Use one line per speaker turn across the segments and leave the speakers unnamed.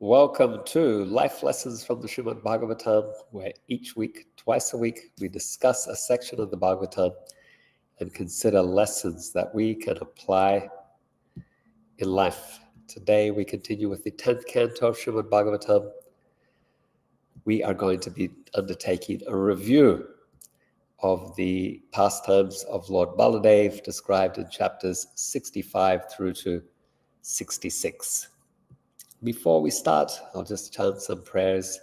Welcome to Life Lessons from the Srimad Bhagavatam, where each week, twice a week, we discuss a section of the Bhagavatam and consider lessons that we can apply in life. Today, we continue with the 10th Canto of Srimad Bhagavatam. We are going to be undertaking a review of the pastimes of Lord Baladev described in chapters 65 through to 66. Before we start, I'll just chant some prayers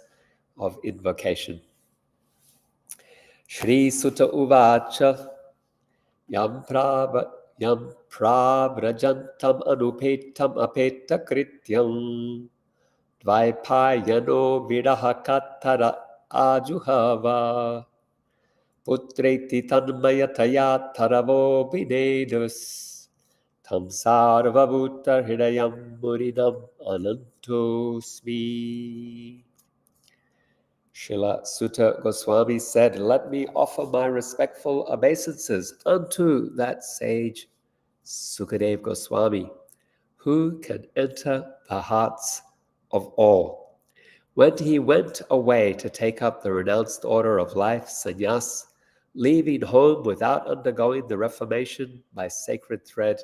of invocation. Shri Sutta Uvacha Yam Prabrajantam Anupetam Apeta Krityam Dvaipayano Vidahakatara Ajuhava Putreti Tanmayataya Taravo Binedus Tam Sarvabhuta Hridayam Muridam Anantosmi. Srila Sutta Goswami said, "Let me offer my respectful obeisances unto that sage Sukadev Goswami, who can enter the hearts of all. When he went away to take up the renounced order of life, sannyas, leaving home without undergoing the reformation by sacred thread,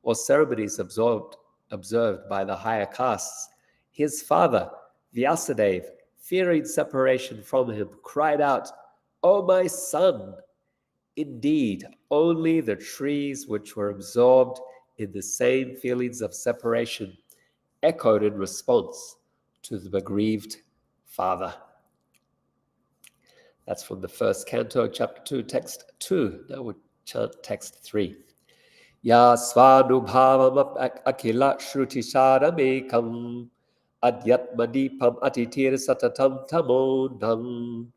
or ceremonies observed by the higher castes, his father, Vyasadeva, fearing separation from him, cried out, 'O my son!' Indeed, only the trees which were absorbed in the same feelings of separation echoed in response to the aggrieved father." That's from the first canto, chapter 2, text 2. Now we'll chant text 3. Ya svanubhavam akila shrutisharamekam adyatmadipam atitir satatam tamodam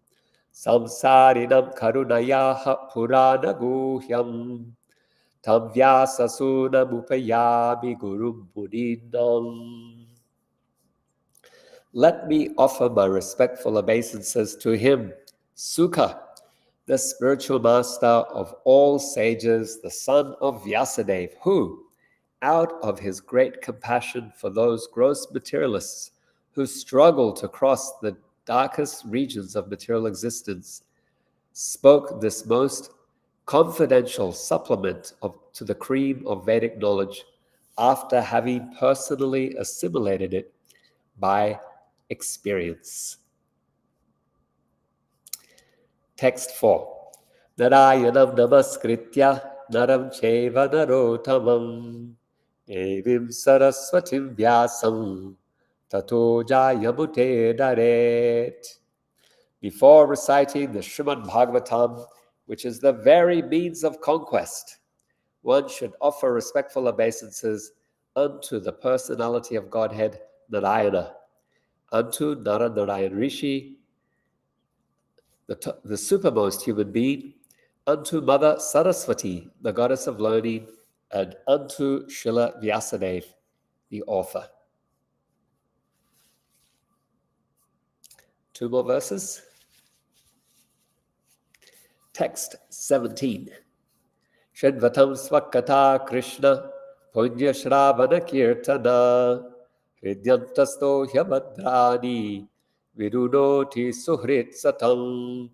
samsarinam karunayaha purana guhyam tam vyasasuna gurum buddhinam. Let me offer my respectful obeisances to him, Sukha, the spiritual master of all sages, the son of Vyasadeva, who, out of his great compassion for those gross materialists who struggle to cross the darkest regions of material existence, spoke this most confidential supplement to the cream of Vedic knowledge after having personally assimilated it by experience. Text 4. Narayanam namaskritya naram cheva narotamam evim saraswatim vyasam tato jayamute daret. Before reciting the Srimad Bhagavatam, which is the very means of conquest, one should offer respectful obeisances unto the personality of Godhead, Narayana, unto Narayan Rishi, the supermost human being, unto Mother Saraswati, the goddess of learning, and unto Srila Vyasadeva, the author. 2 more verses. Text 17. Shridvatam swakata Krishna punya shravana kirtana hridyantasto hyamadrani virunoti suhrit satam.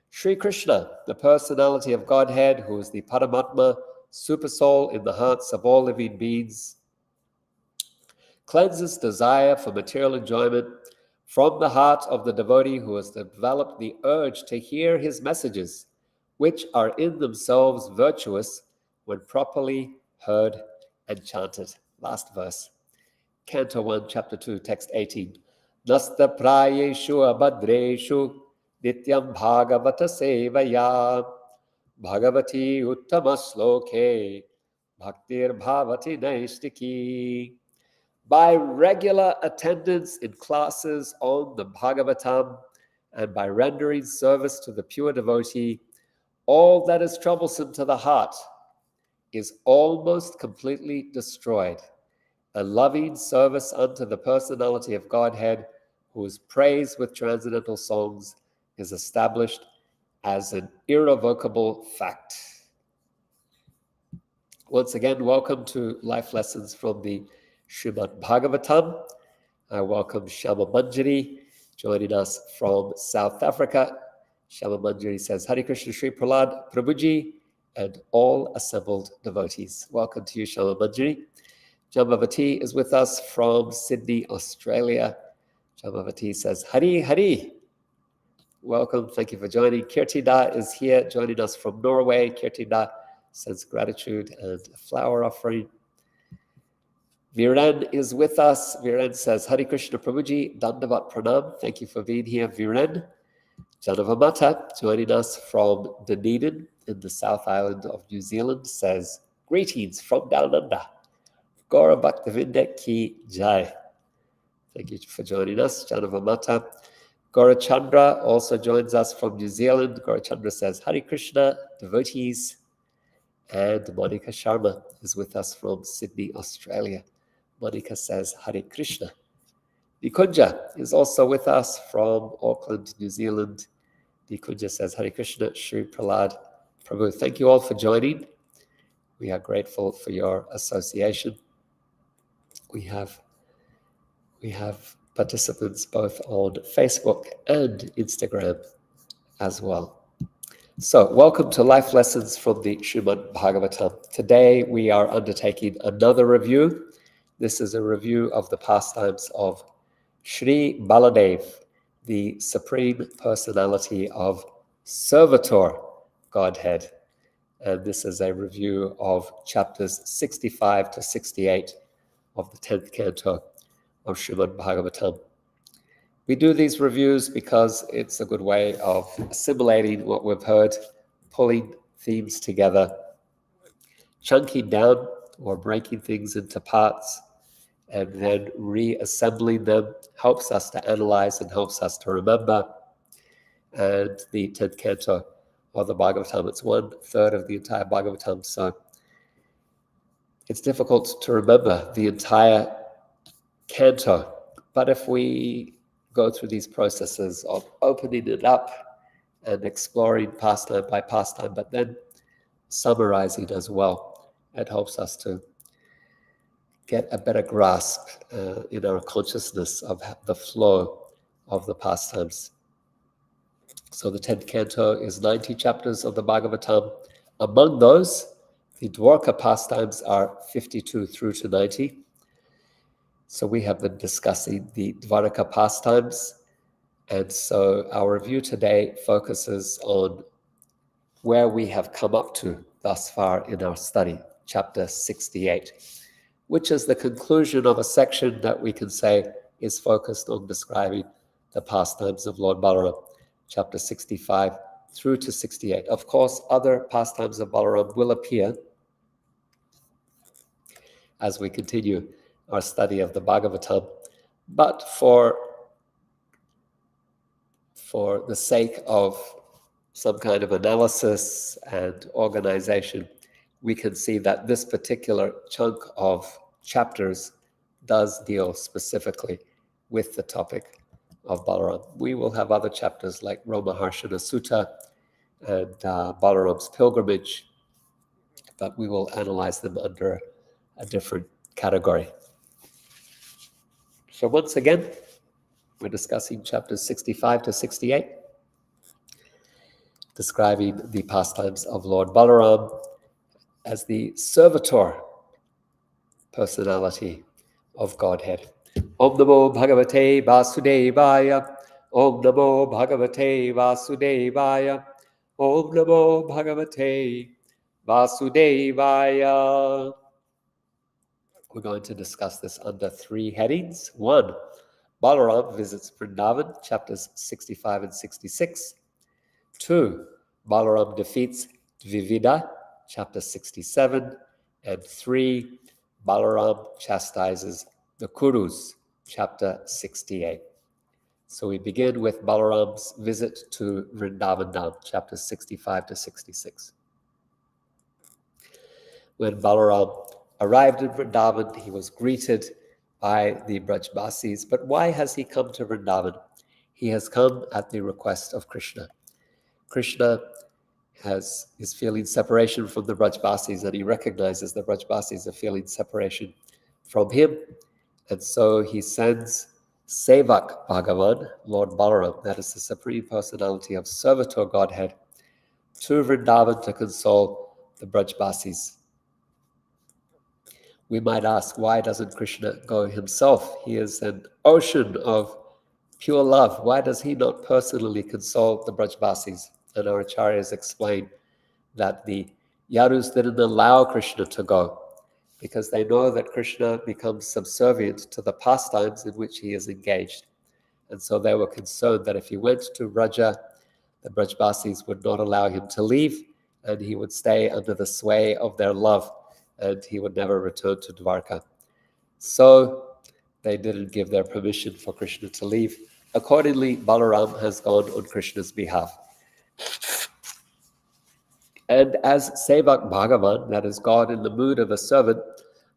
Sri Krishna, the personality of Godhead, who is the Paramatma, supersoul in the hearts of all living beings, cleanses desire for material enjoyment from the heart of the devotee who has developed the urge to hear his messages, which are in themselves virtuous when properly heard and chanted. Last verse. Canto 1, chapter 2, text 18. Nasta prayeshu abhadreshu nityam bhagavata sevaya bhagavati uttama sloke bhaktir bhavati naistiki. By regular attendance in classes on the Bhagavatam and by rendering service to the pure devotee, all that is troublesome to the heart is almost completely destroyed. A loving service unto the personality of Godhead, who is praised with transcendental songs, is established as an irrevocable fact. Once again, welcome to Life Lessons from the Srimad Bhagavatam. I welcome Shama Manjari joining us from South Africa. Shama Manjari says, Hare Krishna Sri Prahlada, Prabhuji, and all assembled devotees. Welcome to you, Shama Manjari. Jambavati is with us from Sydney, Australia. Jambavati says, Hari, Hari. Welcome, thank you for joining. Kirtida is here joining us from Norway. Kirtida sends gratitude and a flower offering. Viren is with us. Viren says, Hare Krishna Prabhuji, Dandavat Pranam. Thank you for being here, Viren. Janavamata, joining us from Dunedin in the South Island of New Zealand, says, greetings from down under. Gaura Bhaktavinda Ki Jai. Thank you for joining us, Janavamata. Gaurachandra also joins us from New Zealand. Gaurachandra says, Hare Krishna, devotees. And Monica Sharma is with us from Sydney, Australia. Monica says, Hare Krishna. Nikunja is also with us from Auckland, New Zealand. Nikunja says, Hare Krishna, Sri Prahlada, Prabhu. Thank you all for joining. We are grateful for your association. We have participants both on Facebook and Instagram as well. So, welcome to Life Lessons from the Srimad Bhagavatam. Today we are undertaking another review. This is a review of the pastimes of Sri Baladev, the Supreme Personality of Servitor Godhead. And this is a review of chapters 65 to 68 of the 10th canto of Srimad Bhagavatam. We do these reviews because it's a good way of assimilating what we've heard, pulling themes together, chunking down or breaking things into parts, and then reassembling them helps us to analyze and helps us to remember. And the 10th canto of the Bhagavatam, it's 1/3 of the entire Bhagavatam, so it's difficult to remember the entire canto. But if we go through these processes of opening it up and exploring pastime by pastime, but then summarizing as well, it helps us to get a better grasp in our consciousness of the flow of the pastimes. So the 10th canto is 90 chapters of the Bhagavatam. Among those, the Dvaraka pastimes are 52 through to 90. So we have been discussing the Dvaraka pastimes. And so our review today focuses on where we have come up to thus far in our study, chapter 68, which is the conclusion of a section that we can say is focused on describing the pastimes of Lord Balaram, chapter 65 through to 68. Of course, other pastimes of Balaram will appear as we continue our study of the Bhagavatam, but for the sake of some kind of analysis and organization, we can see that this particular chunk of chapters does deal specifically with the topic of Balaram. We will have other chapters like Romaharshana Sutta and Balaram's pilgrimage, but we will analyze them under a different category. So once again, we're discussing chapters 65 to 68, describing the pastimes of Lord Balaram as the servitor personality of Godhead. Om Namo Bhagavate Vasudevaya. Om Namo Bhagavate Vasudevaya. Om Namo Bhagavate Vasudevaya. We're going to discuss this under 3 headings. 1, Balaram visits Vrndavan, chapters 65 and 66. 2, Balaram defeats Dvivida, chapter 67. And 3, Balaram chastises the Kurus, chapter 68. So we begin with Balaram's visit to Vrndavan, chapters 65 to 66. When Balaram arrived in Vrndavan, he was greeted by the Brajbasis. But why has he come to Vrndavan? He has come at the request of Krishna. Krishna is feeling separation from the Brajbasis, and he recognizes the Brajbasis are feeling separation from him. And so he sends Sevak Bhagavan, Lord Balaram, that is the Supreme Personality of Servitor Godhead, to Vrndavan to console the Brajbasis. We might ask, why doesn't Krishna go himself? He is an ocean of pure love. Why does he not personally console the Brajbasis? And our acharyas explain that the Yadus didn't allow Krishna to go because they know that Krishna becomes subservient to the pastimes in which he is engaged. And so they were concerned that if he went to Vraja, the Brajbasis would not allow him to leave, and he would stay under the sway of their love, and he would never return to Dvaraka. So they didn't give their permission for Krishna to leave. Accordingly, Balaram has gone on Krishna's behalf. And as Sevak Bhagavan, that is God in the mood of a servant,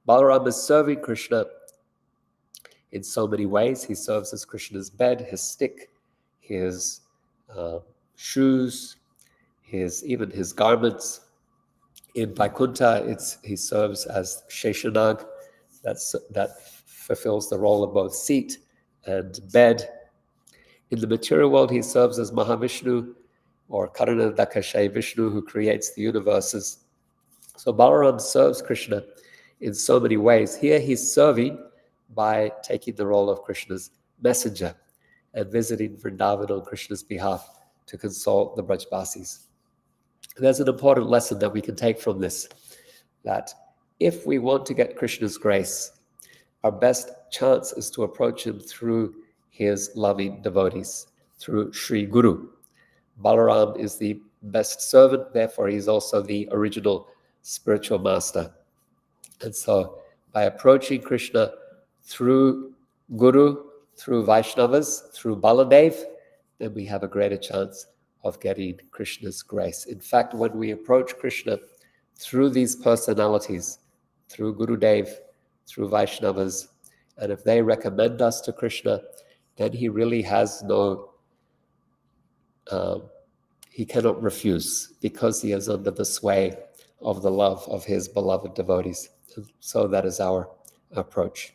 Balaram is serving Krishna in so many ways. He serves as Krishna's bed, his stick, his shoes, even his garments. In Vaikuntha, he serves as Sheshanag, that fulfills the role of both seat and bed. In the material world, he serves as Mahavishnu, or Karanadakashay Vishnu, who creates the universes. So Balaram serves Krishna in so many ways. Here he's serving by taking the role of Krishna's messenger and visiting Vrndavan on Krishna's behalf to console the Brajbasis. There's an important lesson that we can take from this, that if we want to get Krishna's grace, our best chance is to approach him through his loving devotees, through Sri Guru. Balaram is the best servant, therefore he's also the original spiritual master. And so by approaching Krishna through Guru, through Vaishnavas, through Baladev, then we have a greater chance of getting Krishna's grace. In fact, when we approach Krishna through these personalities, through Gurudev, through Vaishnavas, and if they recommend us to Krishna, then he really has he cannot refuse, because he is under the sway of the love of his beloved devotees. So that is our approach.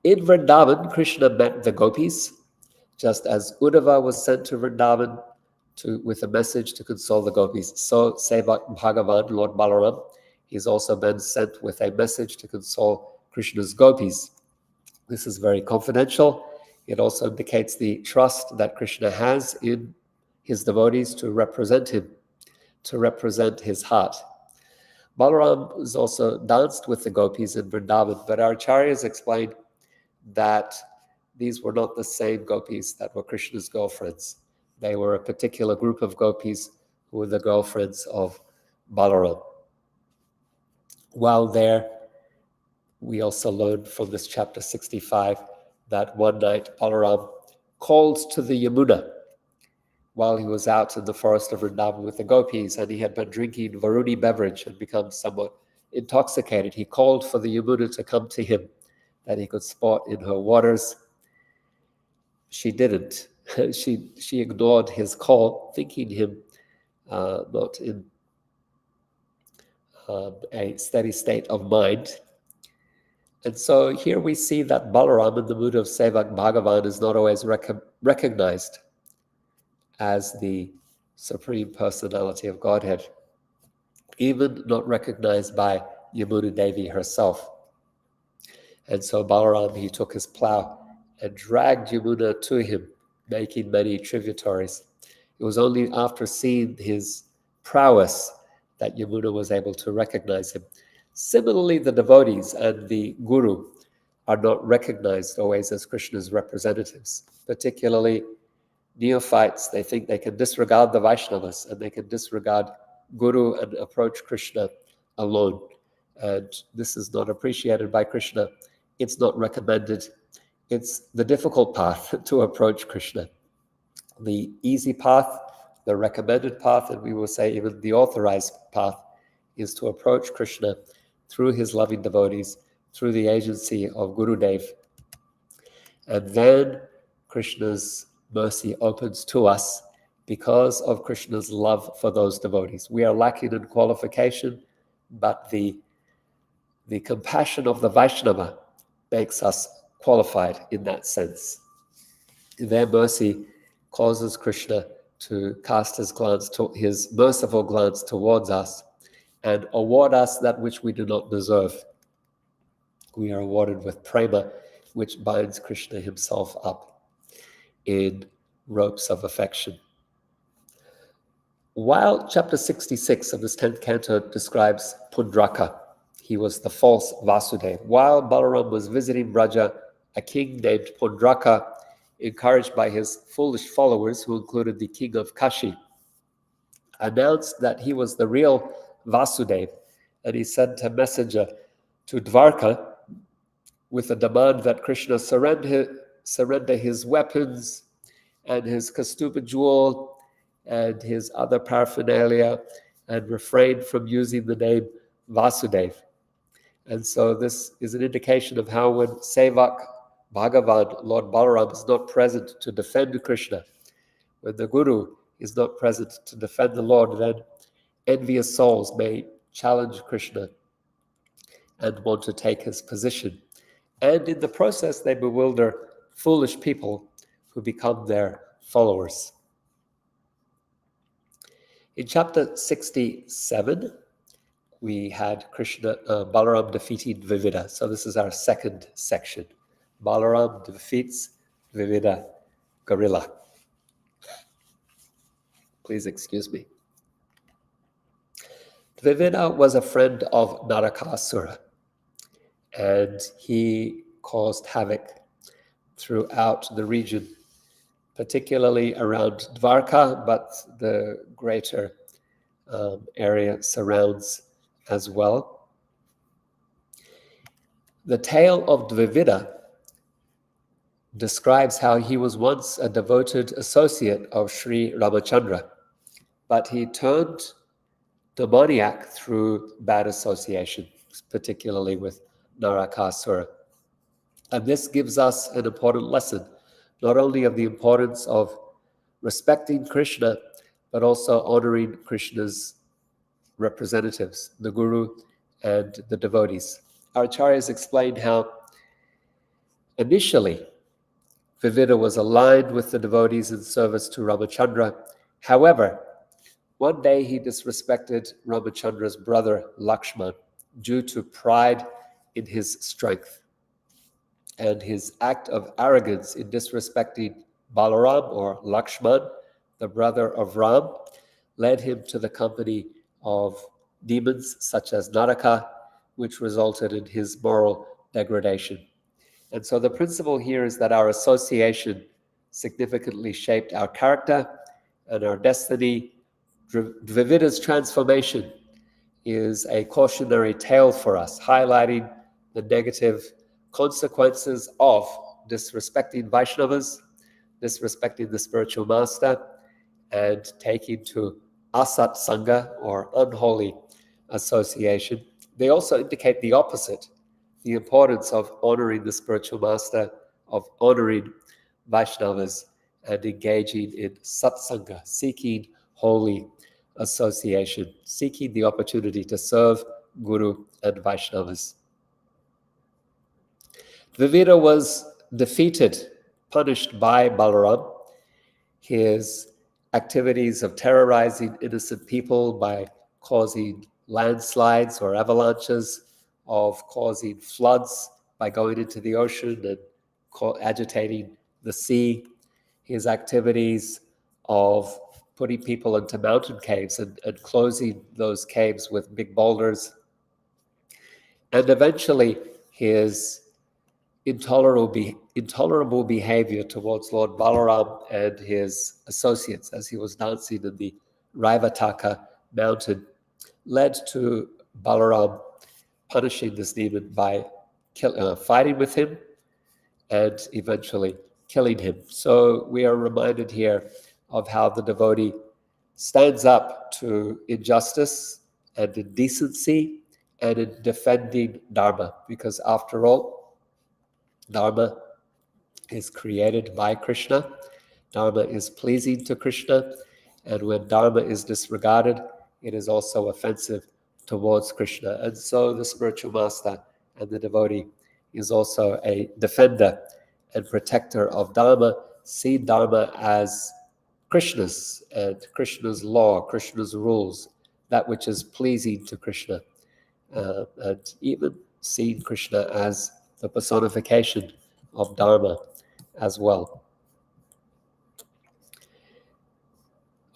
In Vrndavan, Krishna met the gopis, just as Uddhava was sent to Vrndavan with a message to console the gopis. So Sevak Bhagavan, Lord Balaram, he's also been sent with a message to console Krishna's gopis. This is very confidential. It also indicates the trust that Krishna has in his devotees to represent him, to represent his heart. Balaram was also danced with the gopis in Vrndavan, but our acharyas explained that these were not the same gopis that were Krishna's girlfriends. They were a particular group of gopis who were the girlfriends of Balaram. While there, we also learned from this chapter 65 that one night Balaram called to the Yamuna while he was out in the forest of Vrndavan with the gopis, and he had been drinking Varuni beverage and become somewhat intoxicated. He called for the Yamuna to come to him, that he could sport in her waters. She didn't. She ignored his call, thinking him not in a steady state of mind. And so here we see that Balaram, in the mood of Sevak Bhagavan, is not always recognized as the Supreme Personality of Godhead, even not recognized by Yamuna Devi herself. And so Balaram, he took his plow and dragged Yamuna to him, making many tributaries. It was only after seeing his prowess that Yamuna was able to recognize him. Similarly, the devotees and the Guru are not recognized always as Krishna's representatives, particularly neophytes. They think they can disregard the Vaishnavas and they can disregard Guru and approach Krishna alone. And this is not appreciated by Krishna. It's not recommended. It's the difficult path to approach Krishna. The easy path, the recommended path, and we will say even the authorized path, is to approach Krishna through his loving devotees, through the agency of Gurudev. And then Krishna's mercy opens to us because of Krishna's love for those devotees. We are lacking in qualification, but the compassion of the Vaishnava makes us qualified in that sense. Their mercy causes Krishna to cast his merciful glance towards us and award us that which we do not deserve. We are awarded with prema, which binds Krishna himself up in ropes of affection. While chapter 66 of this 10th canto describes Pundraka, he was the false Vasudeva. While Balaram was visiting Braja, a king named Pundraka, encouraged by his foolish followers, who included the king of Kashi, announced that he was the real Vasudeva, and he sent a messenger to Dvaraka with a demand that Krishna surrender his weapons and his Kastuba jewel and his other paraphernalia and refrain from using the name Vasudeva. And so this is an indication of how when Sevak Bhagavan, Lord Balaram, is not present to defend Krishna, when the Guru is not present to defend the Lord, then envious souls may challenge Krishna and want to take his position. And in the process, they bewilder foolish people who become their followers. In chapter 67, we had Balaram defeating Dvivida. So this is our second section. Balaram defeats Dvivida gorilla. Please excuse me. Dvivida was a friend of Narakasura, and he caused havoc throughout the region, particularly around Dvaraka, but the greater area surrounds as well. The tale of Dvivida describes how he was once a devoted associate of Sri Ramachandra, but he turned demoniac through bad association, particularly with Narakasura. And this gives us an important lesson, not only of the importance of respecting Krishna, but also honoring Krishna's representatives, the Guru and the devotees. Our acharyas explained how initially Dvivida was aligned with the devotees in service to Ramachandra. However, one day he disrespected Ramachandra's brother Lakshman due to pride in his strength. And his act of arrogance in disrespecting Balaram or Lakshman, the brother of Ram, led him to the company of demons such as Naraka, which resulted in his moral degradation. And so the principle here is that our association significantly shaped our character and our destiny. Dvivida's transformation is a cautionary tale for us, highlighting the negative consequences of disrespecting Vaishnavas, disrespecting the spiritual master, and taking to asat sangha or unholy association. They also indicate the opposite, the importance of honoring the spiritual master, of honoring Vaishnavas, and engaging in satsanga, seeking holy association, seeking the opportunity to serve Guru and Vaishnavas. Dvivida was defeated, punished by Balaram. His activities of terrorizing innocent people by causing landslides or avalanches, of causing floods by going into the ocean and agitating the sea, his activities of putting people into mountain caves and closing those caves with big boulders, and eventually his intolerable behavior towards Lord Balaram and his associates as he was dancing in the Raivataka mountain led to Balaram punishing this demon by fighting with him and eventually killing him. So we are reminded here of how the devotee stands up to injustice and indecency and in defending Dharma, because after all, Dharma is created by Krishna, Dharma is pleasing to Krishna, and when Dharma is disregarded, it is also offensive towards Krishna. And so the spiritual master and the devotee He's also a defender and protector of Dharma, seen Dharma as Krishna's and Krishna's law, Krishna's rules, that which is pleasing to Krishna, and even seen Krishna as the personification of Dharma as well.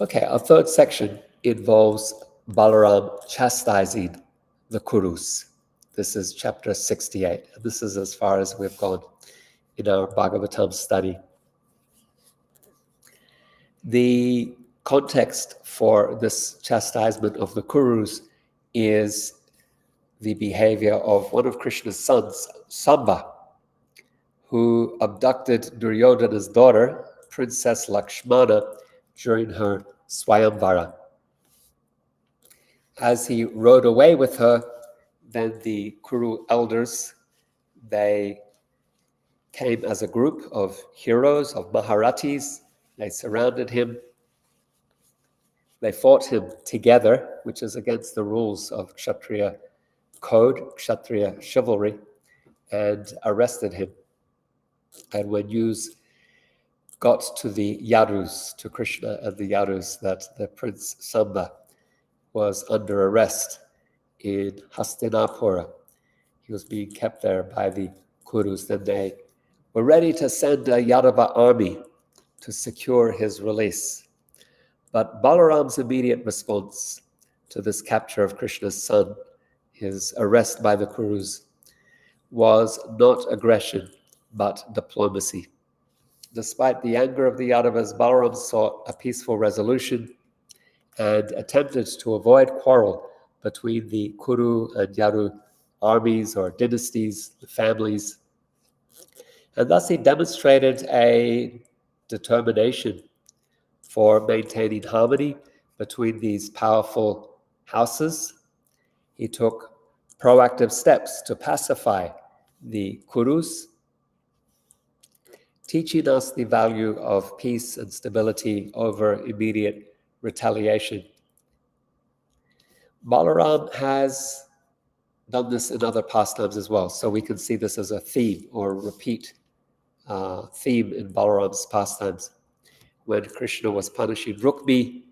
Okay, our third section involves Balaram chastising the Kurus. This is chapter 68. This is as far as we've gone in our Bhagavatam study. The context for this chastisement of the Kurus is the behavior of one of Krishna's sons, Samba, who abducted Duryodhana's daughter, Princess Lakshmana, during her Swayamvara. As he rode away with her, then the Kuru elders, they came as a group of heroes, of Maharatis. They surrounded him. They fought him together, which is against the rules of Kshatriya code, Kshatriya chivalry, and arrested him. And when news got to the Yadus, to Krishna and the Yadus, that the Prince Samba was under arrest in Hastinapura, he was being kept there by the Kurus, then they were ready to send a Yadava army to secure his release. But Balaram's immediate response to this capture of Krishna's son, his arrest by the Kurus, was not aggression, but diplomacy. Despite the anger of the Yadavas, Balaram sought a peaceful resolution and attempted to avoid quarrel between the Kuru and Yadu armies or dynasties, the families. And thus he demonstrated a determination for maintaining harmony between these powerful houses. He took proactive steps to pacify the Kurus, teaching us the value of peace and stability over immediate retaliation. Balaram has done this in other pastimes as well, so we can see this as a theme or repeat theme in Balaram's pastimes. When Krishna was punishing Rukmi,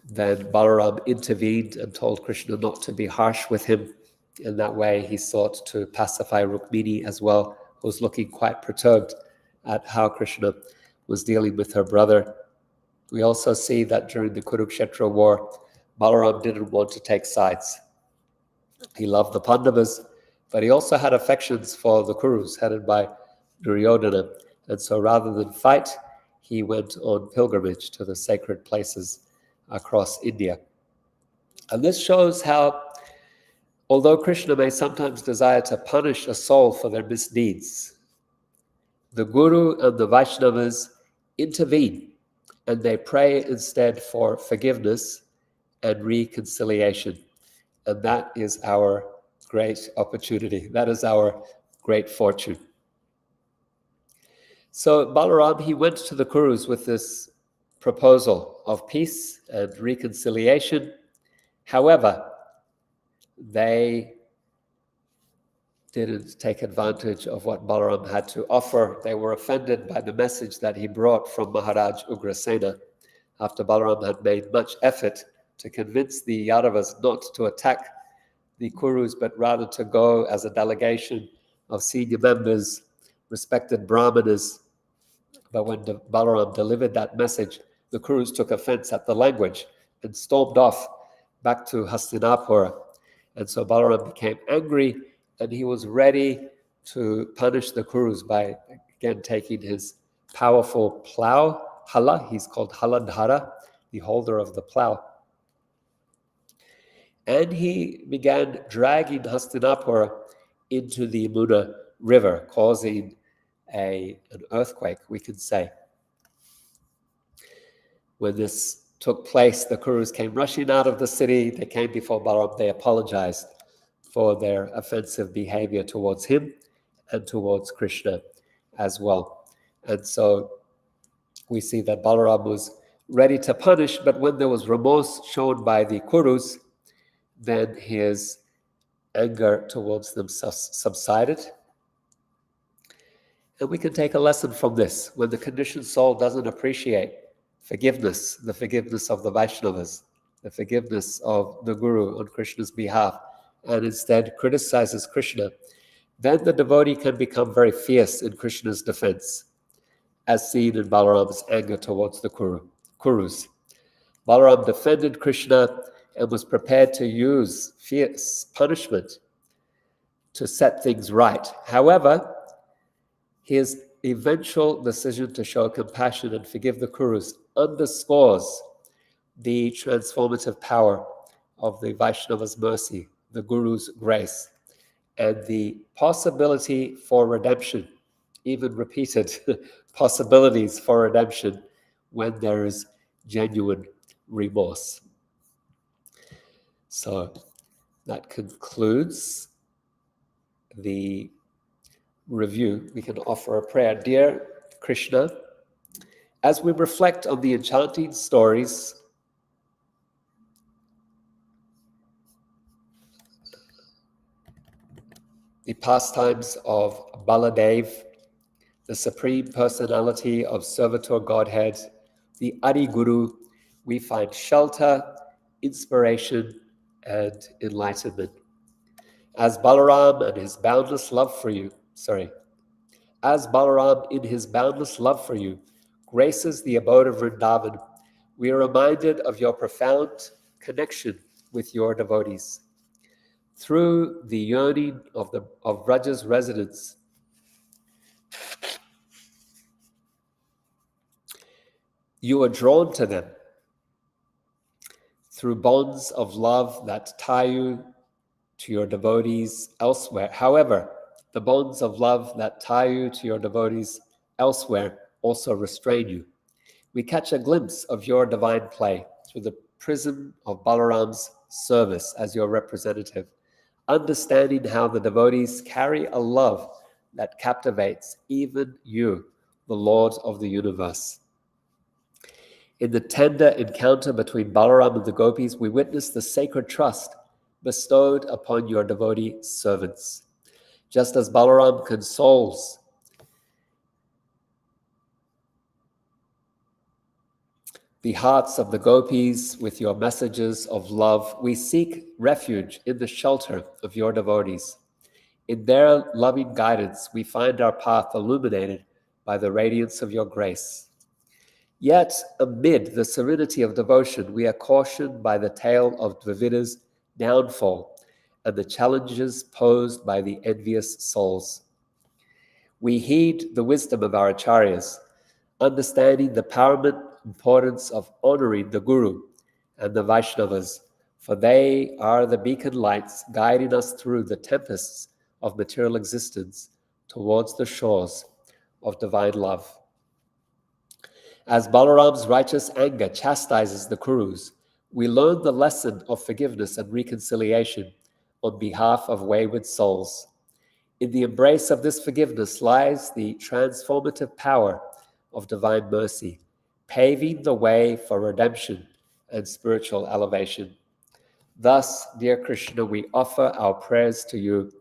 then Balaram intervened and told Krishna not to be harsh with him. In that way, he sought to pacify Rukmini as well, who was looking quite perturbed at how Krishna was dealing with her brother. We also see that during the Kurukshetra war, Balaram didn't want to take sides. He loved the Pandavas, but he also had affections for the Kurus, headed by Duryodhana. And so rather than fight, he went on pilgrimage to the sacred places across India. And this shows how, although Krishna may sometimes desire to punish a soul for their misdeeds, the Guru and the Vaishnavas intervene, and they pray instead for forgiveness and reconciliation. And that is our great opportunity. That is our great fortune. So Balaram, he went to the Kurus with this proposal of peace and reconciliation. However, they didn't take advantage of what Balaram had to offer. They were offended by the message that he brought from Maharaj Ugrasena, after Balaram had made much effort to convince the Yadavas not to attack the Kurus, but rather to go as a delegation of senior members, respected brahmanas. But when Balaram delivered that message, the Kurus took offense at the language and stormed off back to Hastinapura. And so Balaram became angry, and he was ready to punish the Kurus by, again, taking his powerful plow, Hala. He's called Haladhara, the holder of the plow. And he began dragging Hastinapura into the Yamuna River, causing an earthquake, we could say. When this took place, the Kurus came rushing out of the city. They came before Balaram. They apologized for their offensive behavior towards him and towards Krishna as well. And so we see that Balaram was ready to punish, but when there was remorse shown by the Kurus, then his anger towards them subsided. And we can take a lesson from this. When the conditioned soul doesn't appreciate forgiveness, the forgiveness of the Vaishnavas, the forgiveness of the Guru on Krishna's behalf, and instead criticizes Krishna, then the devotee can become very fierce in Krishna's defense, as seen in Balaram's anger towards the Kurus. Balaram defended Krishna and was prepared to use fierce punishment to set things right. However, his eventual decision to show compassion and forgive the Kurus underscores the transformative power of the Vaishnava's mercy, the Guru's grace, and the possibility for redemption, even repeated possibilities for redemption when there is genuine remorse. So that concludes the review. We can offer a prayer. Dear Krishna, as we reflect on the enchanting stories the pastimes of Baladev, the Supreme Personality of Servitor Godhead, the Adi Guru, we find shelter, inspiration, and enlightenment. As Balaram in his boundless love for you, graces the abode of Vrndavan, we are reminded of your profound connection with your devotees. Through the yearning of Vraja's residents, you are drawn to them through bonds of love that tie you to your devotees elsewhere. However, the bonds of love that tie you to your devotees elsewhere also restrain you. We catch a glimpse of your divine play through the prism of Balaram's service as your representative, understanding how the devotees carry a love that captivates even you, the Lord of the universe. In the tender encounter between Balaram and the gopis, we witness the sacred trust bestowed upon your devotee servants. Just as Balaram consoles the hearts of the gopis with your messages of love, we seek refuge in the shelter of your devotees. In their loving guidance, we find our path illuminated by the radiance of your grace. Yet, amid the serenity of devotion, we are cautioned by the tale of Dvivida's downfall and the challenges posed by the envious souls. We heed the wisdom of our acharyas, understanding the paramount importance of honoring the Guru and the Vaishnavas, for they are the beacon lights guiding us through the tempests of material existence towards the shores of divine love. As Balaram's righteous anger chastises the Kurus, we learn the lesson of forgiveness and reconciliation on behalf of wayward souls. In the embrace of this forgiveness lies the transformative power of divine mercy, paving the way for redemption and spiritual elevation. Thus, dear Krishna, we offer our prayers to you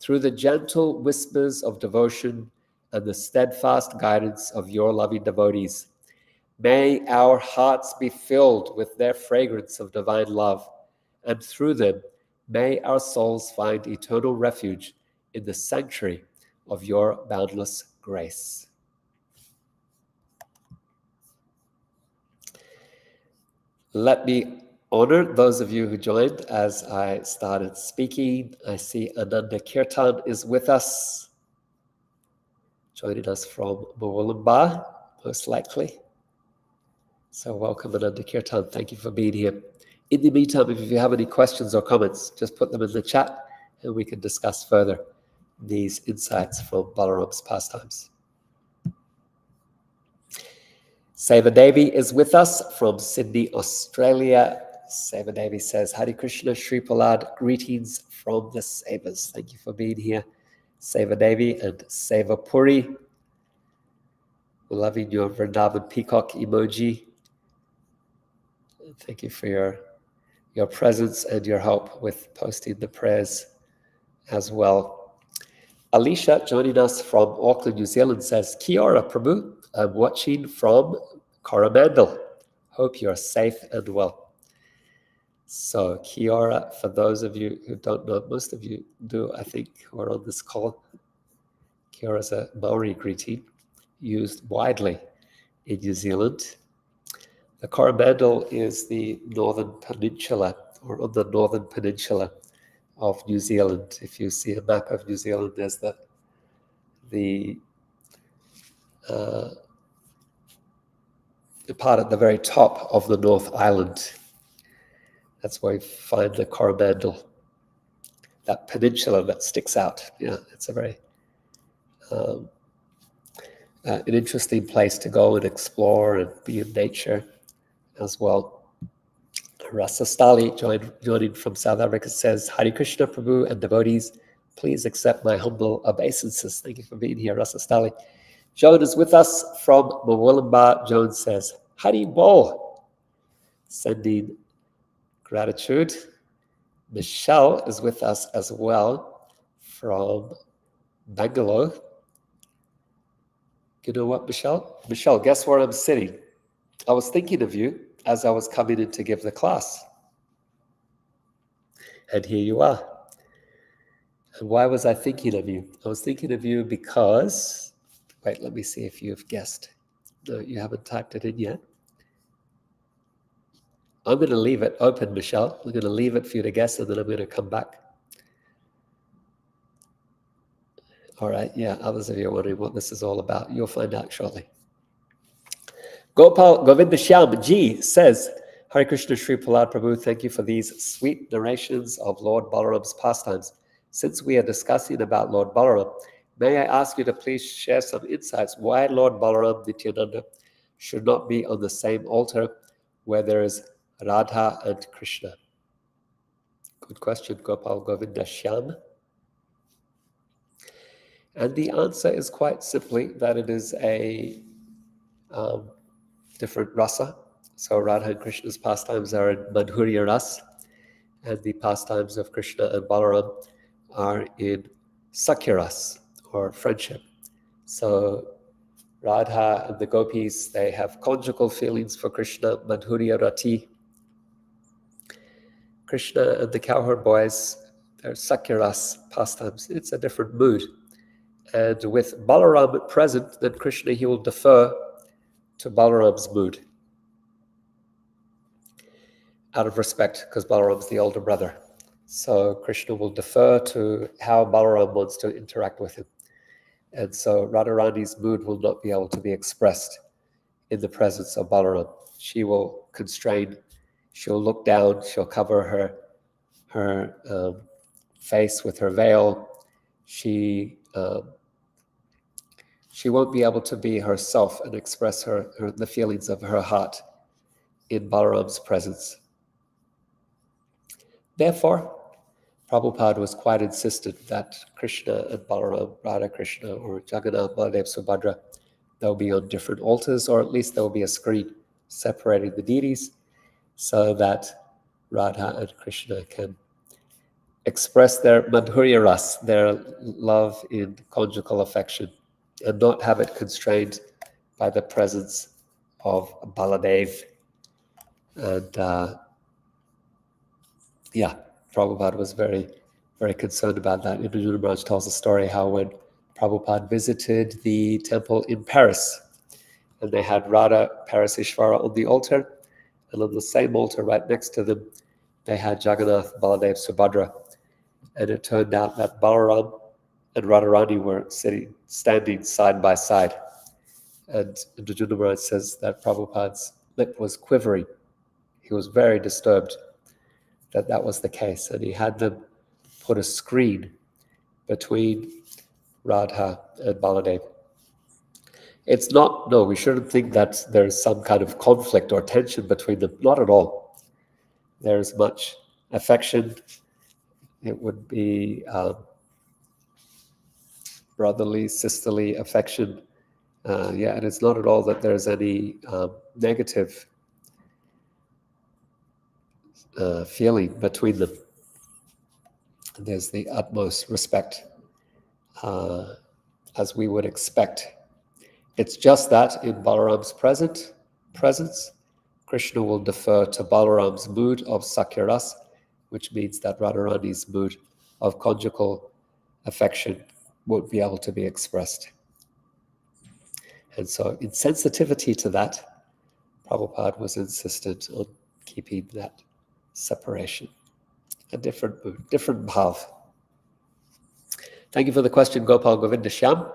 through the gentle whispers of devotion and the steadfast guidance of your loving devotees. May our hearts be filled with their fragrance of divine love, and through them, may our souls find eternal refuge in the sanctuary of your boundless grace. Let me honor those of you who joined as I started speaking. I see Ananda Kirtan is with us, joining us from Mawulamba, most likely. So welcome, Ananda Kirtan. Thank you for being here. In the meantime, if you have any questions or comments, just put them in the chat and we can discuss further these insights from Balaram's pastimes. Seva Devi is with us from Sydney, Australia. Seva Devi says, Hare Krishna, Sri Prahlada, greetings from the Sevas. Thank you for being here, Seva Devi and Seva Puri. We're loving your Vrndavan peacock emoji. Thank you for your presence and your help with posting the prayers as well. Alicia, joining us from Auckland, New Zealand, says, Kia ora, Prabhu. I'm watching from Coromandel. Hope you're safe and well. So, kia ora, for those of you who don't know, most of you do, I think, who are on this call. Kia ora is a Maori greeting used widely in New Zealand. The Coromandel is the northern peninsula, or on the northern peninsula of New Zealand. If you see a map of New Zealand, there's the part at the very top of the North Island. That's where you find the Coromandel, that peninsula that sticks out. Yeah, it's a very an interesting place to go and explore and be in nature as well. Rasa Stali, joining from South Africa, says, Hare Krishna, Prabhu and devotees, please accept my humble obeisances. Thank you for being here, Rasa Stali. Joan is with us from Mwilamba. Joan says, Hari Bol, sending gratitude. Michelle is with us as well from Bangalore. You know what, Michelle? Michelle, guess where I'm sitting? I was thinking of you as I was coming in to give the class. And here you are. And why was I thinking of you? I was thinking of you because, wait, let me see if you've guessed. No, you haven't typed it in yet. I'm going to leave it open, Michelle. I'm going to leave it for you to guess, and then I'm going to come back. All right, yeah, others of you are wondering what this is all about. You'll find out shortly. Gopal Govindashyam Ji says, Hare Krishna Sri Prahlada Prabhu, thank you for these sweet narrations of Lord Balaram's pastimes. Since we are discussing about Lord Balaram, may I ask you to please share some insights why Lord Balaram Nityananda should not be on the same altar where there is Radha and Krishna? Good question, Gopal Govindashyam. And the answer is quite simply that it is a different rasa. So Radha and Krishna's pastimes are in Madhurya Ras, and the pastimes of Krishna and Balaram are in Sakya Ras, or friendship. So Radha and the gopis, they have conjugal feelings for Krishna, Madhurya Rati. Krishna and the cowherd boys, they're Sakya Ras pastimes. It's a different mood. And with Balaram present, then Krishna, he will defer to Balaram's mood out of respect, because Balaram's the older brother. So Krishna will defer to how Balaram wants to interact with him. And so Radharani's mood will not be able to be expressed in the presence of Balaram. She will constrain, she'll look down, she'll cover her face with her veil. She won't be able to be herself and express the feelings of her heart in Balaram's presence. Therefore, Prabhupada was quite insistent that Krishna and Balaram, Radha Krishna, or Jagannath, Baladev, Subhadra, they'll be on different altars, or at least there will be a screen separating the deities so that Radha and Krishna can express their Madhurya Ras, their love in conjugal affection, and not have it constrained by the presence of Baladev. And Prabhupada was very, very concerned about that. Indra Maharaj tells a story how when Prabhupada visited the temple in Paris, and they had Radha Parasishvara on the altar, and on the same altar right next to them, they had Jagannath, Baladev, Subhadra. And it turned out that Balaram and Radharani were standing side by side. And Indra Maharaj says that Prabhupada's lip was quivering. He was very disturbed that was the case. And he had them put a screen between Radha and Baladev. It's not, no, we shouldn't think that there's some kind of conflict or tension between them. Not at all. There's much affection. It would be brotherly, sisterly affection. And it's not at all that there's any negative feeling between them. There's the utmost respect, as we would expect. It's just that in Balaram's presence, Krishna will defer to Balaram's mood of Sakyaras, which means that Radharani's mood of conjugal affection won't be able to be expressed. And so in sensitivity to that, Prabhupada was insistent on keeping that separation. A different mood, different bhav. Thank you for the question, Gopal Govinda Shyam.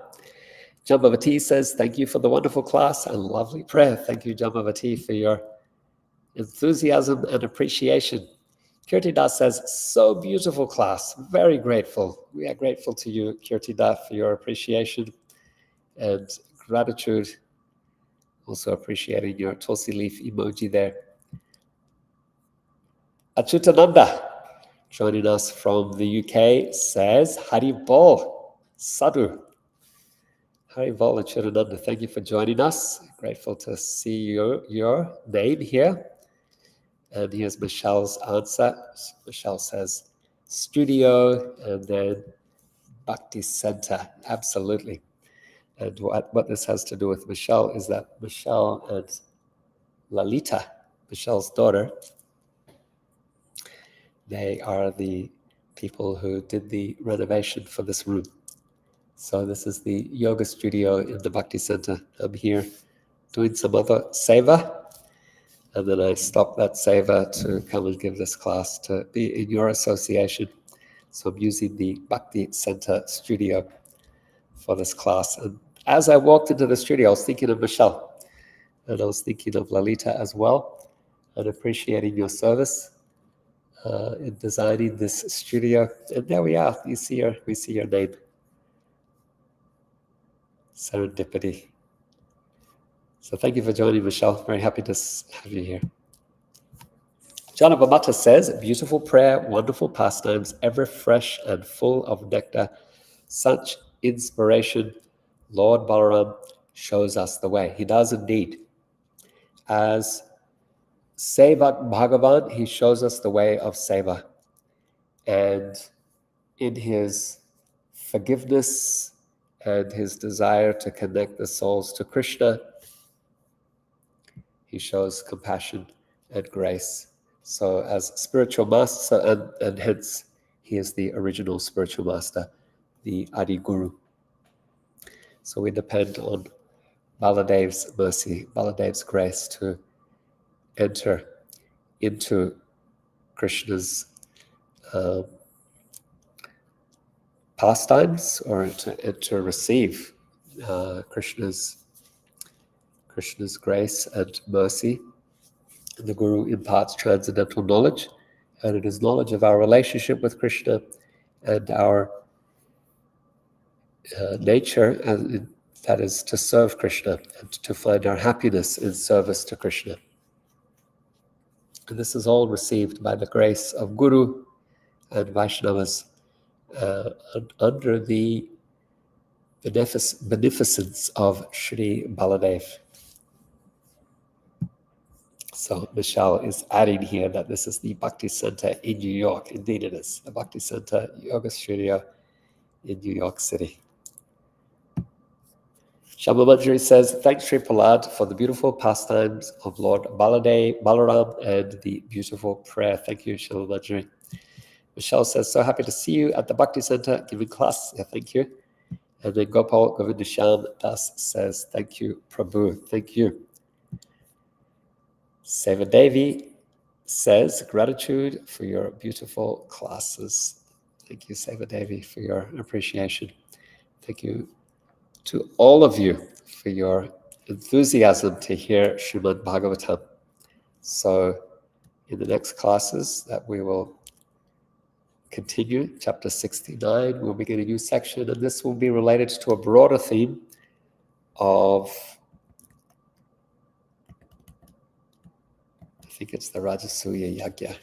Jambavati says, thank you for the wonderful class and lovely prayer. Thank you, Jambavati, for your enthusiasm and appreciation. Kirtidas says, so beautiful class, very grateful. We are grateful to you, Kirtidas, for your appreciation and gratitude. Also appreciating your Tulsi leaf emoji there. Achutananda, joining us from the UK, says, Hari Bol, Sadhu. Hari Bol Achutananda, thank you for joining us. Grateful to see your name here. And here's Michelle's answer. Michelle says, studio and then Bhakti Center. Absolutely. And what this has to do with Michelle is that Michelle and Lalita, Michelle's daughter, they are the people who did the renovation for this room. So this is the yoga studio in the Bhakti Center. I'm here doing some other seva. And then I stopped that seva to come and give this class to be in your association. So I'm using the Bhakti Center studio for this class. And as I walked into the studio, I was thinking of Michelle. And I was thinking of Lalita as well. And appreciating your service in designing this studio. And there we are. We see your name. Serendipity. So thank you for joining, Michelle. Very happy to have you here. Janabamata says, beautiful prayer, wonderful pastimes, ever fresh and full of nectar. Such inspiration. Lord Balaram shows us the way. He does indeed. As Sevak Bhagavan, he shows us the way of seva. And in his forgiveness and his desire to connect the souls to Krishna, he shows compassion and grace. So as spiritual master, and hence he is the original spiritual master, the Adi Guru. So we depend on Baladev's mercy, Baladev's grace to enter into Krishna's pastimes, or to receive Krishna's grace and mercy. The Guru imparts transcendental knowledge, and it is knowledge of our relationship with Krishna and our nature, and that is to serve Krishna and to find our happiness in service to Krishna. And this is all received by the grace of Guru and Vaishnavas under the beneficence of Sri Baladev. So Michelle is adding here that this is the Bhakti Center in New York. Indeed it is, the Bhakti Center Yoga Studio in New York City. Shama Manjari says, thanks Sri Prahlada for the beautiful pastimes of Lord Balaram and the beautiful prayer. Thank you, Shama Manjari. Michelle says, so happy to see you at the Bhakti Center giving class. Yeah, thank you. And then Gopal Govinda Shyam Das says, thank you, Prabhu. Thank you. Seva Devi says, gratitude for your beautiful classes. Thank you, Seva Devi, for your appreciation. Thank you to all of you for your enthusiasm to hear Srimad Bhagavatam. So in the next classes that we will continue, chapter 69, we'll begin a new section, and this will be related to a broader theme of, I think it's the Rajasuya Yagya.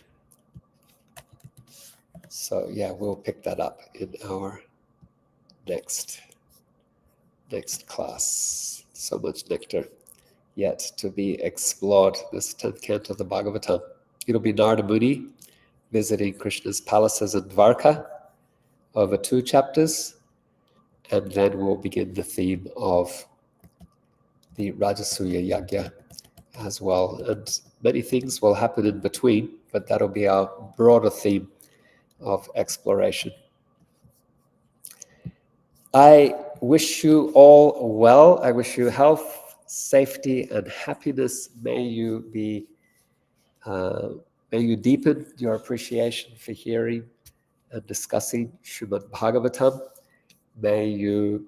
So yeah, we'll pick that up in our next class. So much nectar yet to be explored, this 10th canto of the Bhagavatam. It'll be Narada Muni visiting Krishna's palaces in Dvaraka, over 2 chapters, and then we'll begin the theme of the Rajasuya Yagya as well. And many things will happen in between, but that'll be our broader theme of exploration. I wish you all well. I wish you health, safety, and happiness. May you deepen your appreciation for hearing and discussing Srimad Bhagavatam. May you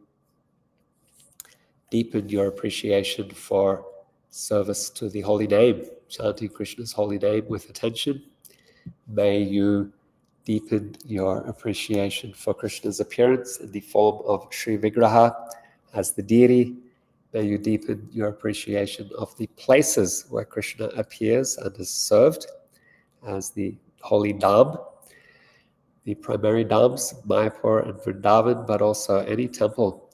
deepen your appreciation for service to the holy name, chanting Krishna's holy name with attention. May you deepen your appreciation for Krishna's appearance in the form of Sri Vigraha as the deity. May you deepen your appreciation of the places where Krishna appears and is served as the holy Dham, the primary Dhams, Mayapur and Vrndavan, but also any temple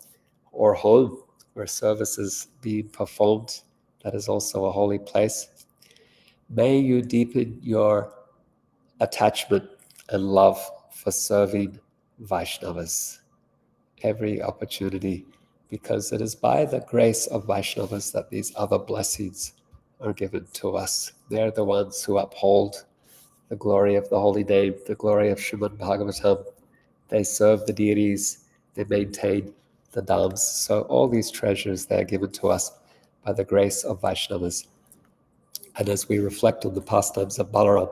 or home where service is being performed. That is also a holy place. May you deepen your attachment and love for serving Vaishnavas every opportunity, because it is by the grace of Vaishnavas that these other blessings are given to us. They're the ones who uphold the glory of the holy name, the glory of Srimad Bhagavatam. They serve the deities, they maintain the dhams. So all these treasures, they are given to us by the grace of Vaishnavas. And as we reflect on the pastimes of Balarama,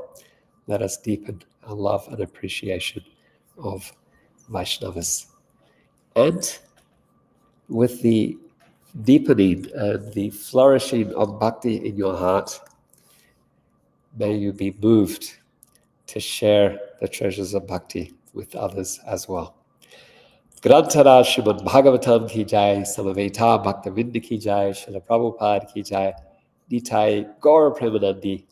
let us deepen our love and appreciation of Vaishnavas. And with the deepening and the flourishing of bhakti in your heart, may you be moved to share the treasures of bhakti with others as well. Grantara Srimad Bhagavatam ki jai, Samaveta Bhakta Vinda ki jai, Srila Prabhupada ki jai, Nitai Gaura Premanandi